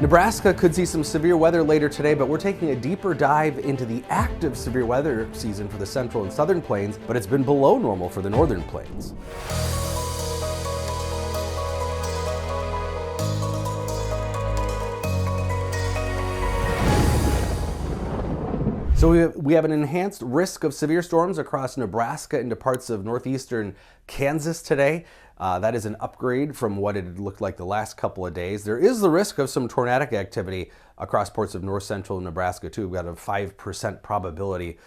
Nebraska could see some severe weather later today, but we're taking a deeper dive into the active severe weather season for the central and southern plains, but it's been below normal for the northern plains. So we have an enhanced risk of severe storms across Nebraska into parts of northeastern Kansas today. That is an upgrade from what it had looked like the last couple of days. There is the risk of some tornadic activity across parts of north central Nebraska too. We've got a 5% probability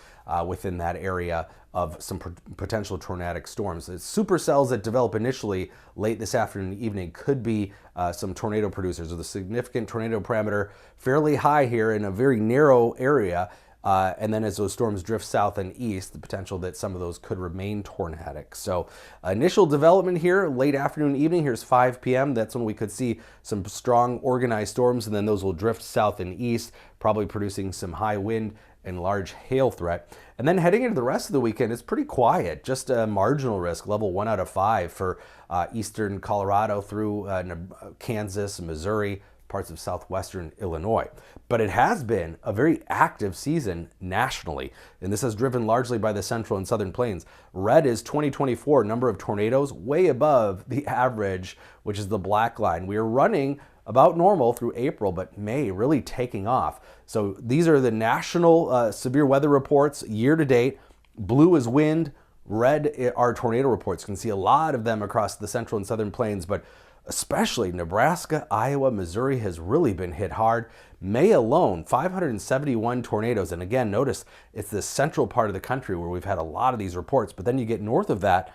within that area of some potential tornadic storms. The supercells that develop initially late this afternoon and evening could be some tornado producers with a significant tornado parameter fairly high here in a very narrow area. And then as those storms drift south and east, the potential that some of those could remain tornadic. So initial development here, late afternoon, evening, here's 5 p.m. That's when we could see some strong organized storms, and then those will drift south and east, probably producing some high wind and large hail threat. And then heading into the rest of the weekend, it's pretty quiet, just a marginal risk, level 1 out of 5 for eastern Colorado through Kansas, Missouri, parts of southwestern Illinois. But it has been a very active season nationally, and this is driven largely by the central and southern plains. Red is 2024 number of tornadoes, way above the average, which is the black line. We are running about normal through April, but May really taking off. So these are the national severe weather reports year to date. Blue is wind, red are tornado reports. You can see a lot of them across the central and southern plains, but especially Nebraska, Iowa, Missouri has really been hit hard. May alone, 571 tornadoes. And again, notice it's the central part of the country where we've had a lot of these reports, but then you get north of that,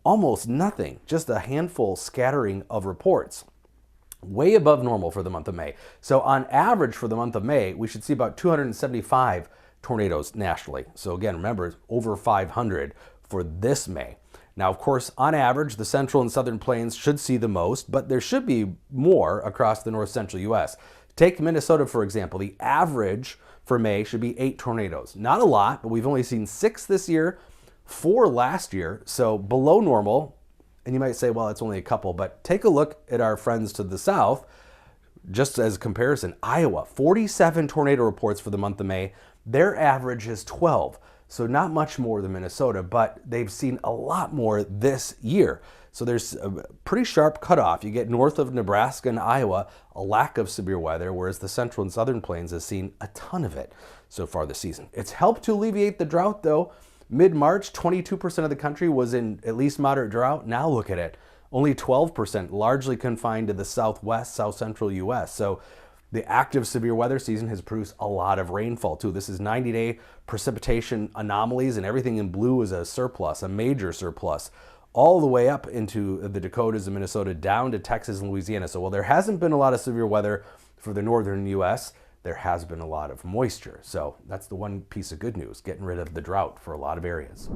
almost nothing, just a handful scattering of reports. Way above normal for the month of May. So on average for the month of May, we should see about 275 tornadoes nationally. So again, remember, over 500 for this May. Now, of course, on average, the central and southern plains should see the most, but there should be more across the north central U.S. Take Minnesota, for example. The average for May should be 8 tornadoes. Not a lot, but we've only seen 6 this year, 4 last year, so below normal. And you might say, well, it's only a couple, but take a look at our friends to the south. Just as a comparison, Iowa, 47 tornado reports for the month of May. Their average is 12. So not much more than Minnesota, but they've seen a lot more this year. So there's a pretty sharp cutoff. You get north of Nebraska and Iowa, a lack of severe weather, whereas the central and southern plains has seen a ton of it so far this season. It's helped to alleviate the drought though. Mid-March, 22% of the country was in at least moderate drought. Now look at it, only 12%, largely confined to the southwest, south central U.S. So the active severe weather season has produced a lot of rainfall too. This is 90-day precipitation anomalies, and everything in blue is a surplus, a major surplus, all the way up into the Dakotas and Minnesota, down to Texas and Louisiana. So while there hasn't been a lot of severe weather for the northern U.S., there has been a lot of moisture. So that's the one piece of good news, getting rid of the drought for a lot of areas.